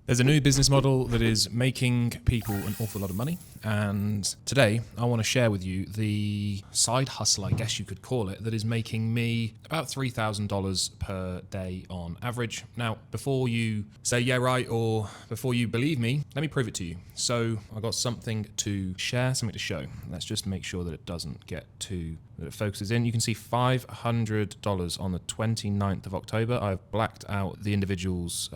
There's a new business model that is making people an awful lot of money, and today I want to share with you the side hustle, I guess you could call it, that is making me about $3,000 per day on average. Now, before you say yeah right or before you believe me, let me prove it to you. So I got something to share, something to show. Let's just make sure that it doesn't get too, that it focuses in. You can see $500 on the 29th of October. I've blacked out the individual's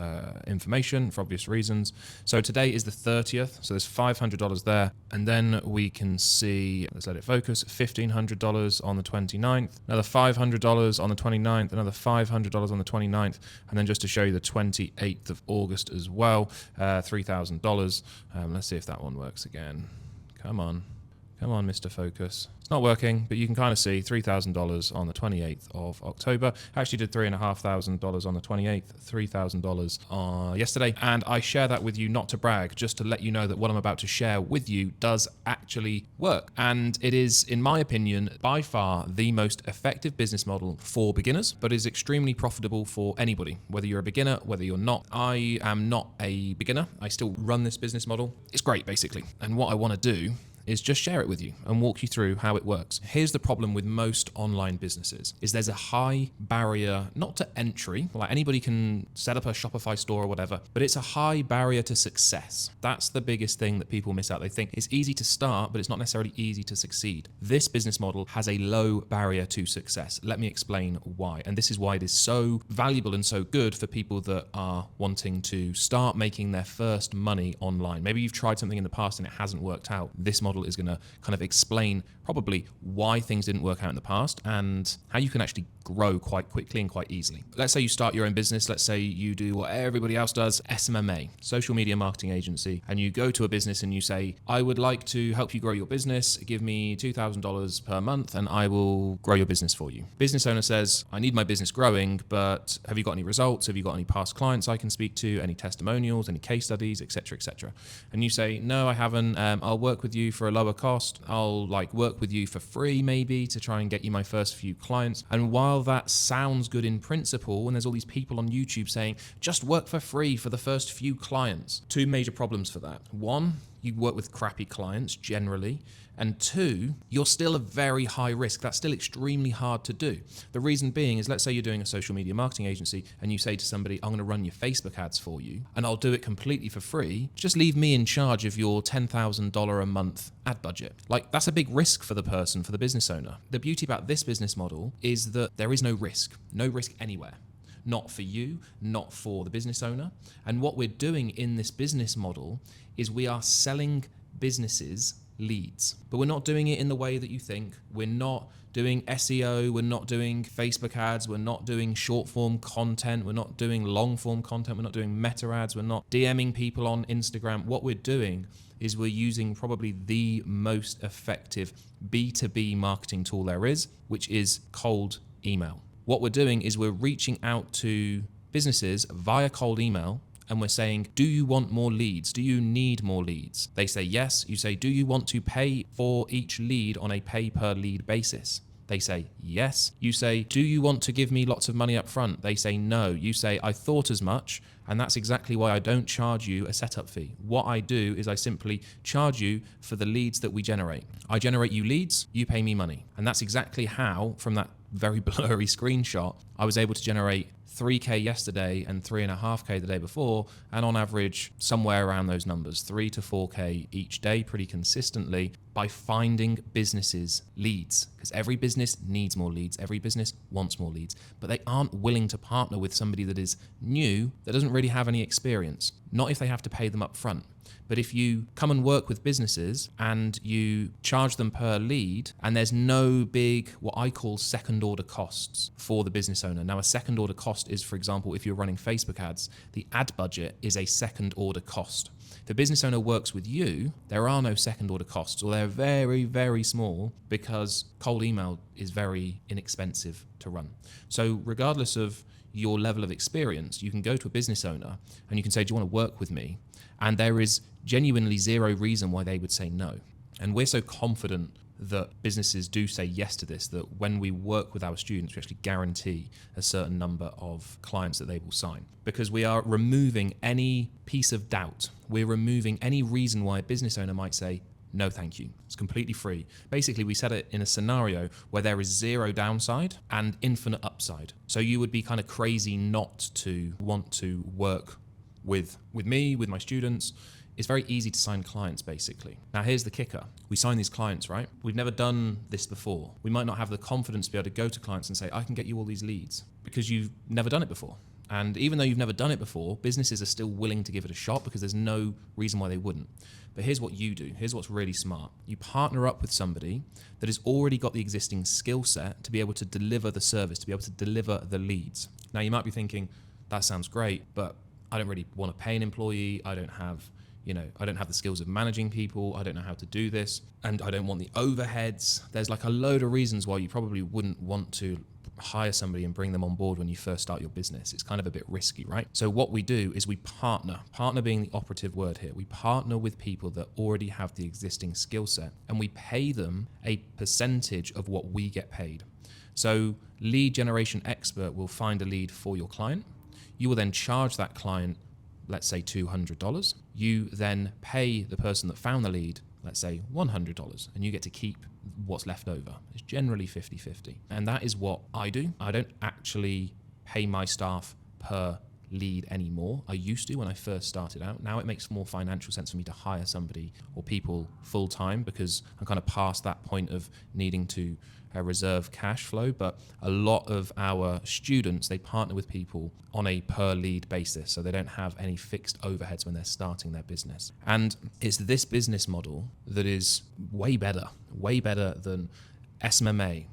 information for obvious reasons. So today is the 30th, so there's $500 there. And then we can see, let's let it focus, $1,500 on the 29th, another $500 on the 29th, another $500 on the 29th, and then just to show you the 28th of August as well, $3,000. Let's see if that one works again. Come on, Mr. Focus. It's not working, but you can kind of see $3,000 on the 28th of October. I actually did $3,500 on the 28th, $3,000 yesterday. And I share that with you not to brag, just to let you know that what I'm about to share with you does actually work. And it is, in my opinion, by far the most effective business model for beginners, but is extremely profitable for anybody, whether you're a beginner, whether you're not. I am not a beginner. I still run this business model. It's great, basically. And what I want to do is just share it with you and walk you through how it works. Here's the problem with most online businesses is there's a high barrier, not to entry, like anybody can set up a Shopify store or whatever, but it's a high barrier to success. That's the biggest thing that people miss out. They think it's easy to start, but it's not necessarily easy to succeed. This business model has a low barrier to success. Let me explain why. And this is why it is so valuable and so good for people that are wanting to start making their first money online. Maybe you've tried something in the past and it hasn't worked out. This model is going to kind of explain probably why things didn't work out in the past and how you can actually grow quite quickly and quite easily. Let's say you start your own business. Let's say you do what everybody else does, SMMA, social media marketing agency, and you go to a business and you say, I would like to help you grow your business. Give me $2,000 per month and I will grow your business for you. Business owner says, I need my business growing, but have you got any results? Have you got any past clients I can speak to? Any testimonials, any case studies, etc., etc.? And you say, no, I haven't. I'll work with you for a lower cost. I'll work with you for free maybe to try and get you my first few clients. And while that sounds good in principle, and there's all these people on YouTube saying, just work for free for the first few clients. Two major problems for that. One, you work with crappy clients generally. And two, you're still a very high risk. That's still extremely hard to do. The reason being is, let's say you're doing a social media marketing agency and you say to somebody, I'm going to run your Facebook ads for you and I'll do it completely for free. Just leave me in charge of your $10,000 a month ad budget. That's a big risk for the person, for the business owner. The beauty about this business model is that there is no risk anywhere. Not for you, not for the business owner. And what we're doing in this business model is we are selling businesses leads, but we're not doing it in the way that you think. We're not doing SEO, we're not doing Facebook ads, we're not doing short form content, we're not doing long form content, we're not doing meta ads, we're not DMing people on Instagram. What we're doing is we're using probably the most effective B2B marketing tool there is, which is cold email. What we're doing is we're reaching out to businesses via cold email and we're saying, do you want more leads? Do you need more leads? They say yes. You say, do you want to pay for each lead on a pay per lead basis? They say yes. You say, do you want to give me lots of money up front? They say no. You say, I thought as much, and that's exactly why I don't charge you a setup fee. What I do is I simply charge you for the leads that we generate. I generate you leads, you pay me money. And that's exactly how, from that very blurry screenshot, I was able to generate 3K yesterday and 3.5K the day before, and on average somewhere around those numbers, 3 to 4K each day pretty consistently by finding businesses leads, because every business needs more leads, every business wants more leads, but they aren't willing to partner with somebody that is new, that doesn't really have any experience, not if they have to pay them up front. But if you come and work with businesses and you charge them per lead and there's no big, what I call second order costs for the business owner. Now, a second order cost is, for example, if you're running Facebook ads, the ad budget is a second order cost. If the business owner works with you, there are no second order costs, or they're very, very small because cold email is very inexpensive to run. So regardless of your level of experience, you can go to a business owner and you can say, do you want to work with me? And there is genuinely zero reason why they would say no. And we're so confident that businesses do say yes to this, that when we work with our students, we actually guarantee a certain number of clients that they will sign, because we are removing any piece of doubt. We're removing any reason why a business owner might say, no, thank you. It's completely free. Basically, we set it in a scenario where there is zero downside and infinite upside. So you would be kind of crazy not to want to work with me, with my students. It's very easy to sign clients, basically. Now, here's the kicker. We sign these clients, right? We've never done this before. We might not have the confidence to be able to go to clients and say, I can get you all these leads, because you've never done it before. And even though you've never done it before, businesses are still willing to give it a shot because there's no reason why they wouldn't. But here's what you do. Here's what's really smart. You partner up with somebody that has already got the existing skill set to be able to deliver the service, to be able to deliver the leads. Now, you might be thinking, that sounds great, but I don't really want to pay an employee. I don't have the skills of managing people. I don't know how to do this. And I don't want the overheads. There's like a load of reasons why you probably wouldn't want to hire somebody and bring them on board when you first start your business. It's kind of a bit risky, right? So what we do is we partner being the operative word here. We partner with people that already have the existing skill set, and we pay them a percentage of what we get paid. So lead generation expert will find a lead for your client. You will then charge that client, let's say $200. You then pay the person that found the lead, let's say $100, and you get to keep what's left over. It's generally 50-50. And that is what I do. I don't actually pay my staff per lead anymore. I used to when I first started out. Now it makes more financial sense for me to hire somebody or people full time, because I'm kind of past that point of needing to reserve cash flow. But a lot of our students, they partner with people on a per lead basis, so they don't have any fixed overheads when they're starting their business. And it's this business model that is way better than SMMA.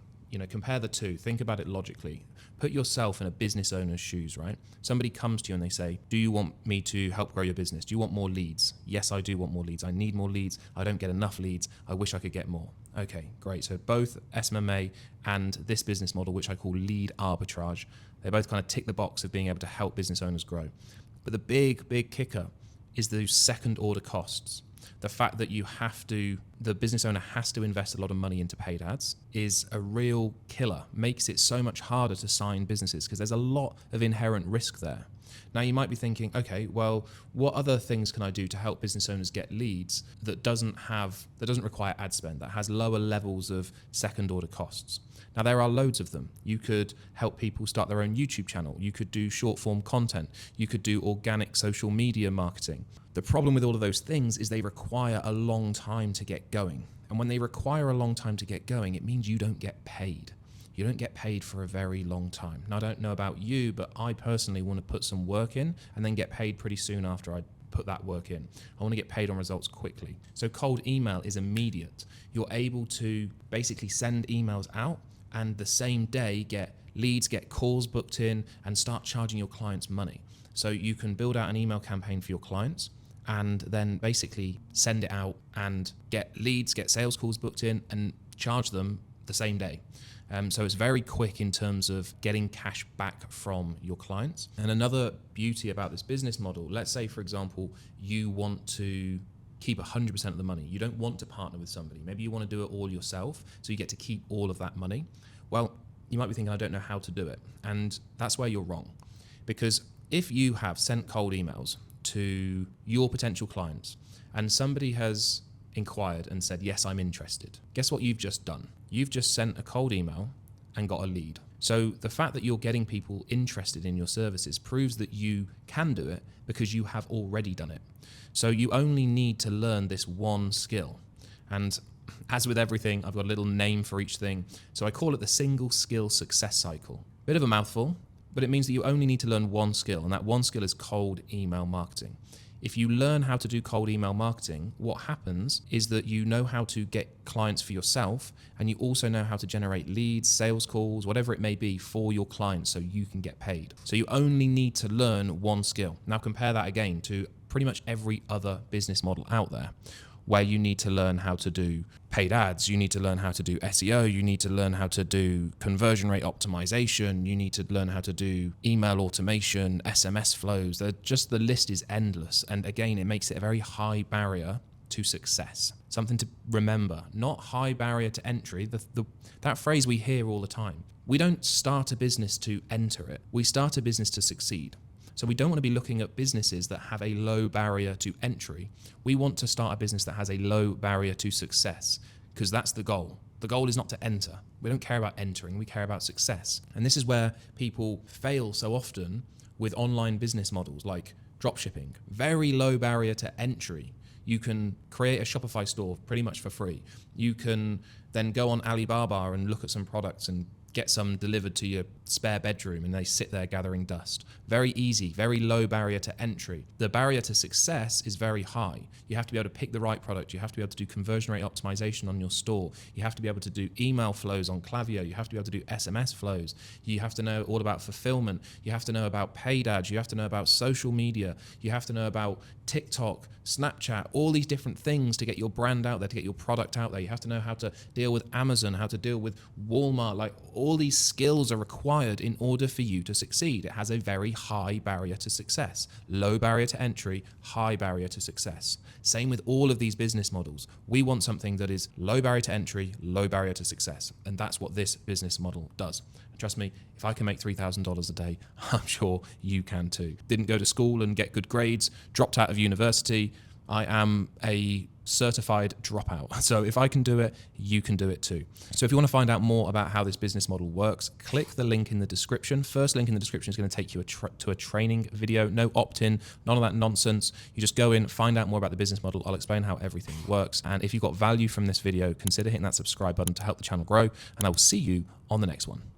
Compare the two. Think about it logically. Put yourself in a business owner's shoes, right? Somebody comes to you and they say, do you want me to help grow your business? Do you want more leads? Yes, I do want more leads. I need more leads. I don't get enough leads. I wish I could get more. Okay, great. So both SMMA and this business model, which I call lead arbitrage, they both kind of tick the box of being able to help business owners grow. But the big kicker is those second order costs. The fact that the business owner has to invest a lot of money into paid ads is a real killer, makes it so much harder to sign businesses because there's a lot of inherent risk there. Now you might be thinking, okay, well, what other things can I do to help business owners get leads that doesn't require ad spend, that has lower levels of second order costs? Now there are loads of them. You could help people start their own YouTube channel. You could do short form content. You could do organic social media marketing. The problem with all of those things is they require a long time to get going. And when they require a long time to get going, it means you don't get paid. You don't get paid for a very long time. Now, I don't know about you, but I personally want to put some work in and then get paid pretty soon after I put that work in. I want to get paid on results quickly. So cold email is immediate. You're able to basically send emails out and the same day get leads, get calls booked in, and start charging your clients money. So you can build out an email campaign for your clients and then basically send it out and get leads, get sales calls booked in, and charge them the same day. So it's very quick in terms of getting cash back from your clients. And another beauty about this business model, let's say, for example, you want to keep 100% of the money. You don't want to partner with somebody. Maybe you want to do it all yourself, so you get to keep all of that money. Well, you might be thinking, I don't know how to do it. And that's where you're wrong. Because if you have sent cold emails to your potential clients and somebody has inquired and said, yes, I'm interested, guess what you've just done? You've just sent a cold email and got a lead. So the fact that you're getting people interested in your services proves that you can do it because you have already done it. So you only need to learn this one skill. And as with everything, I've got a little name for each thing. So I call it the single skill success cycle. Bit of a mouthful, but it means that you only need to learn one skill, and that one skill is cold email marketing. If you learn how to do cold email marketing, what happens is that you know how to get clients for yourself, and you also know how to generate leads, sales calls, whatever it may be for your clients so you can get paid. So you only need to learn one skill. Now compare that again to pretty much every other business model out there, where you need to learn how to do paid ads, you need to learn how to do SEO, you need to learn how to do conversion rate optimization, you need to learn how to do email automation, SMS flows. The list is endless. And again, it makes it a very high barrier to success. Something to remember, not high barrier to entry. That phrase we hear all the time. We don't start a business to enter it. We start a business to succeed. So we don't want to be looking at businesses that have a low barrier to entry. We want to start a business that has a low barrier to success, because that's the goal. The goal is not to enter. We don't care about entering, we care about success. And this is where people fail so often with online business models like dropshipping. Very low barrier to entry. You can create a Shopify store pretty much for free. You can then go on Alibaba and look at some products and get some delivered to your spare bedroom, and they sit there gathering dust. Very easy, very low barrier to entry. The barrier to success is very high. You have to be able to pick the right product. You have to be able to do conversion rate optimization on your store. You have to be able to do email flows on Klaviyo. You have to be able to do SMS flows. You have to know all about fulfillment. You have to know about paid ads. You have to know about social media. You have to know about TikTok, Snapchat, all these different things to get your brand out there, to get your product out there. You have to know how to deal with Amazon, how to deal with Walmart. Like, all these skills are required in order for you to succeed. It has a very high barrier to success. Low barrier to entry, high barrier to success. Same with all of these business models. We want something that is low barrier to entry, low barrier to success. And that's what this business model does. And trust me, if I can make $3,000 a day, I'm sure you can too. Didn't go to school and get good grades, dropped out of university. I am a certified dropout. So if I can do it, you can do it too. So if you want to find out more about how this business model works, click the link in the description. First link in the description is going to take you to a training video. No opt-in, none of that nonsense. You just go in, find out more about the business model. I'll explain how everything works. And if you got value from this video, consider hitting that subscribe button to help the channel grow. And I will see you on the next one.